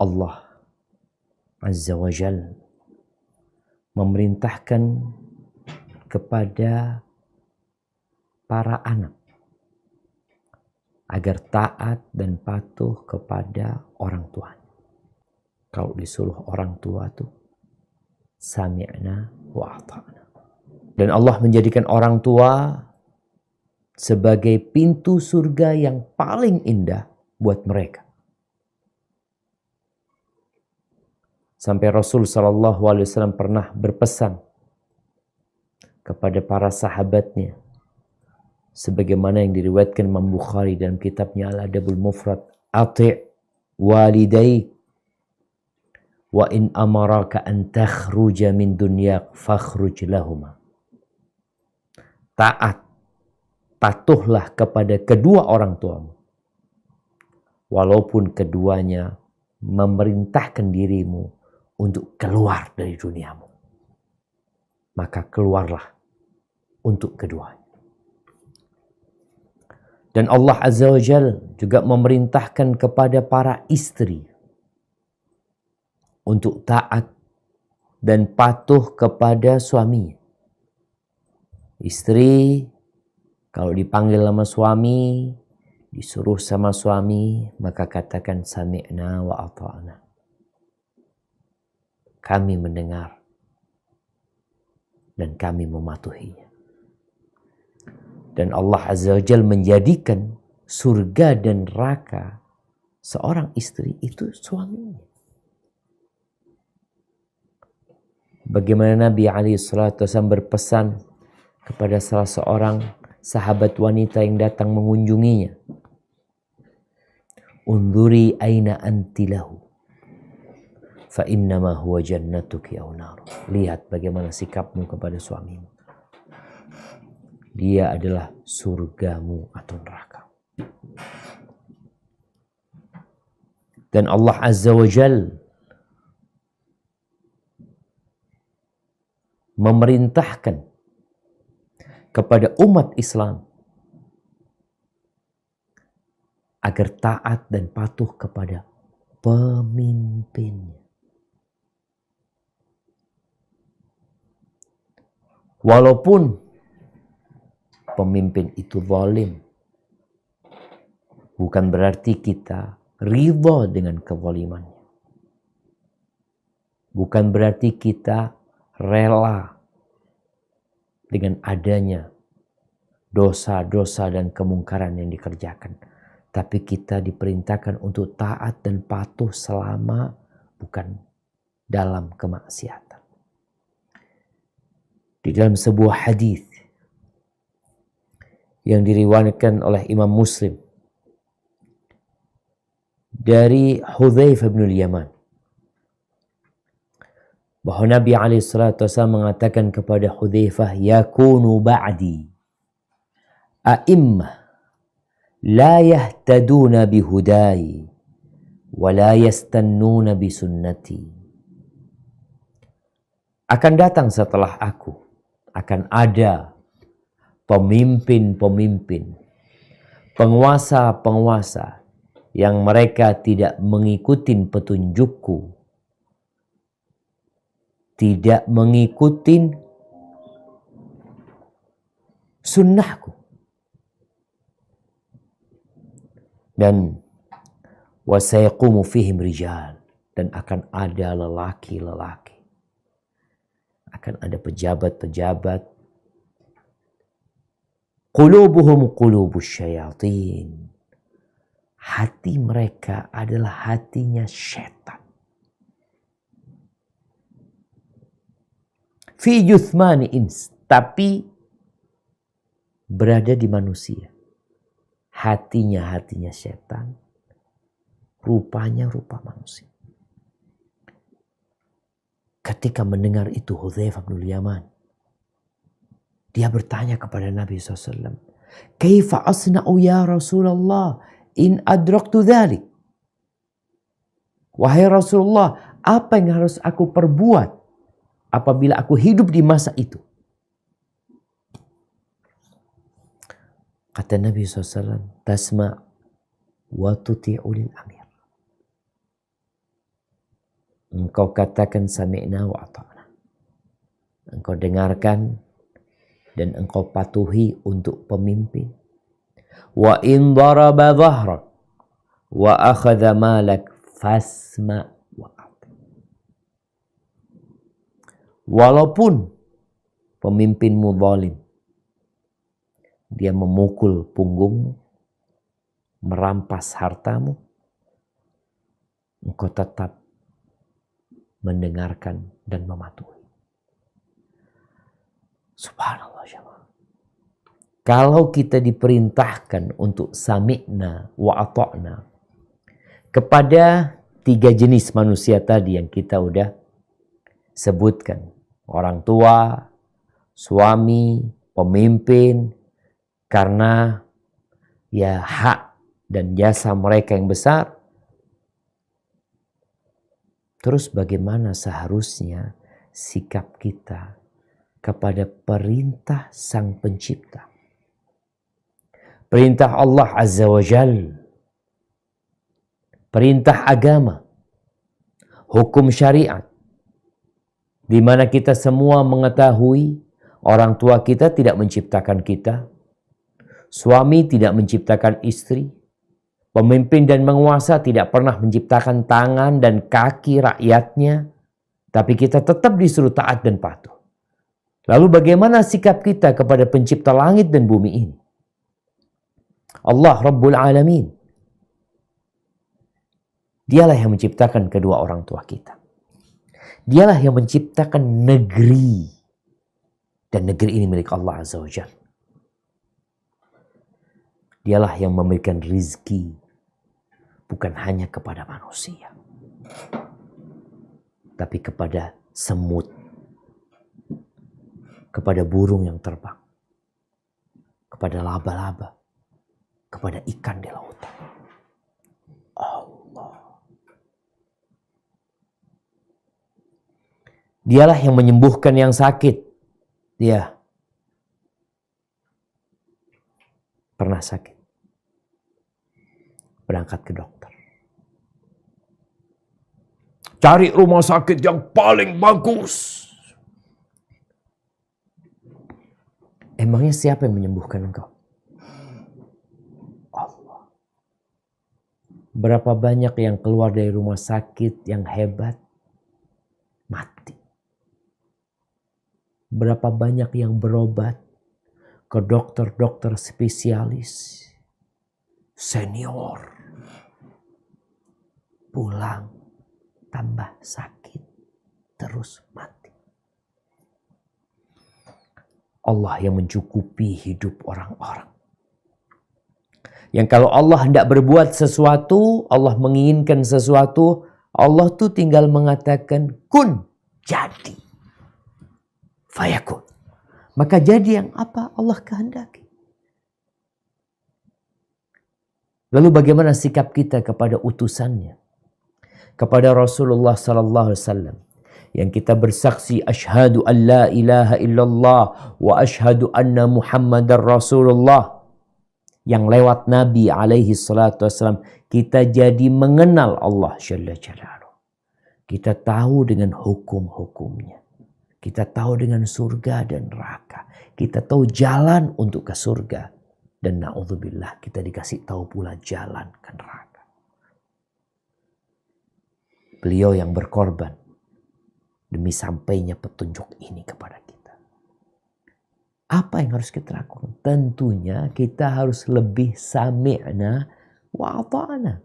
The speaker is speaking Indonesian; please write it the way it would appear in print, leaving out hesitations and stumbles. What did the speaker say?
Allah Azza wa Jal memerintahkan kepada para anak agar taat dan patuh kepada orang tua. Kalau disuruh orang tua tuh sami'na wa ata'na. Dan Allah menjadikan orang tua sebagai pintu surga yang paling indah buat mereka. Sampai Rasul SAW pernah berpesan kepada para sahabatnya, sebagaimana yang diriwayatkan Imam Bukhari dalam kitabnya Al-Adabul Mufrad, ati' walidaik wa in amaraka an takhruja min dunyak fakhruj lahuma. Taat, patuhlah kepada kedua orang tuamu, walaupun keduanya memerintahkan dirimu untuk keluar dari duniamu, maka keluarlah untuk keduanya. Dan Allah Azza wa Jal juga memerintahkan kepada para istri untuk taat dan patuh kepada suaminya. Istri kalau dipanggil sama suami, disuruh sama suami, maka katakan sami'na wa ata'na. Kami mendengar dan kami mematuhinya. Dan Allah Azza wa Jal menjadikan surga dan neraka seorang istri itu suaminya. Bagaimana Nabi SAW berpesan kepada salah seorang sahabat wanita yang datang mengunjunginya. Unduri aina anti lahu fa innama huwa jannatuki aw nar. Lihat bagaimana sikapmu kepada suamimu. Dia adalah surgamu atau neraka. Dan Allah Azza wa Jal memerintahkan kepada umat Islam agar taat dan patuh kepada pemimpinnya. Walaupun pemimpin itu zalim, bukan berarti kita ridha dengan kezalimannya. Bukan berarti kita rela dengan adanya dosa-dosa dan kemungkaran yang dikerjakan. Tapi kita diperintahkan untuk taat dan patuh selama bukan dalam kemaksiatan. Di dalam sebuah hadis yang diriwayatkan oleh Imam Muslim dari Hudzaifah bin Yaman, bahwa Nabi SAW mengatakan kepada Hudzaifah, yakunu ba'di a'immah la yahtaduna bihudai wa la yastannuna bisunnati. Akan datang setelah aku, akan ada pemimpin-pemimpin, penguasa-penguasa yang mereka tidak mengikuti petunjukku, tidak mengikuti sunnahku. Dan wasayaqumu fihim rijal, dan akan ada lelaki-lelaki, akan ada pejabat-pejabat, qulubuhum qulubus syayatin, hati mereka adalah hatinya syaitan. Fi juthmani ins, tapi berada di manusia. Hatinya setan, rupanya rupa manusia. Ketika mendengar itu Hudzaifah bin Yaman, dia bertanya kepada Nabi SAW, kaifa asna'u ya Rasulullah in adraktu dhalik? Wahai Rasulullah, apa yang harus aku perbuat apabila aku hidup di masa itu? Kata Nabi SAW, tasma' wa tuti'u lil amir. engkau katakan sami'na wa ata'na. Engkau dengarkan dan engkau patuhi untuk pemimpin. Wa in daraba dhahrak wa akhadha malak fasma wa ati. Walaupun pemimpinmu zalim, dia memukul punggungmu, merampas hartamu, engkau tetap mendengarkan dan mematuhi. Subhanallah jemaah. Kalau kita diperintahkan untuk sami'na wa ata'na kepada 3 jenis manusia tadi yang kita udah sebutkan. Orang tua, suami, pemimpin, karena ya hak dan jasa mereka yang besar. Terus bagaimana seharusnya sikap kita kepada perintah Sang Pencipta? Perintah Allah Azza wa Jal, perintah agama, hukum syariat, di mana kita semua mengetahui orang tua kita tidak menciptakan kita, suami tidak menciptakan istri, pemimpin dan penguasa tidak pernah menciptakan tangan dan kaki rakyatnya, tapi kita tetap disuruh taat dan patuh. Lalu bagaimana sikap kita kepada pencipta langit dan bumi ini? Allah Rabbul Alamin. Dialah yang menciptakan kedua orang tua kita. Dialah yang menciptakan negeri. Dan negeri ini milik Allah Azza wa Jalla. Dialah yang memberikan rizki. Bukan hanya kepada manusia. Tapi kepada semut. Kepada burung yang terbang. Kepada laba-laba. Kepada ikan di lautan. Allah. Dialah yang menyembuhkan yang sakit. Dia pernah sakit. Berangkat ke dokter. Cari rumah sakit yang paling bagus. Emangnya siapa yang menyembuhkan engkau? Allah. Berapa banyak yang keluar dari rumah sakit yang hebat, mati. Berapa banyak yang berobat ke dokter-dokter spesialis, senior, pulang, tambah sakit, terus mati. Allah yang mencukupi hidup orang-orang. Yang kalau Allah hendak berbuat sesuatu, Allah menginginkan sesuatu, Allah tuh tinggal mengatakan kun, jadi. Fayakun. Maka jadi yang apa Allah kehendaki. Lalu bagaimana sikap kita kepada utusannya? Kepada Rasulullah sallallahu alaihi wasallam yang kita bersaksi asyhadu an la ilaha illallah wa asyhadu anna Muhammadar Rasulullah, yang lewat Nabi alaihi salatu wasallam kita jadi mengenal Allah jalla jalaluhu. Kita tahu dengan hukum-hukumnya. Kita tahu dengan surga dan neraka. Kita tahu jalan untuk ke surga. Dan na'udzubillah kita dikasih tahu pula jalan ke neraka. Beliau yang berkorban demi sampainya petunjuk ini kepada kita. Apa yang harus kita lakukan? Tentunya kita harus lebih sami'na wa ata'na.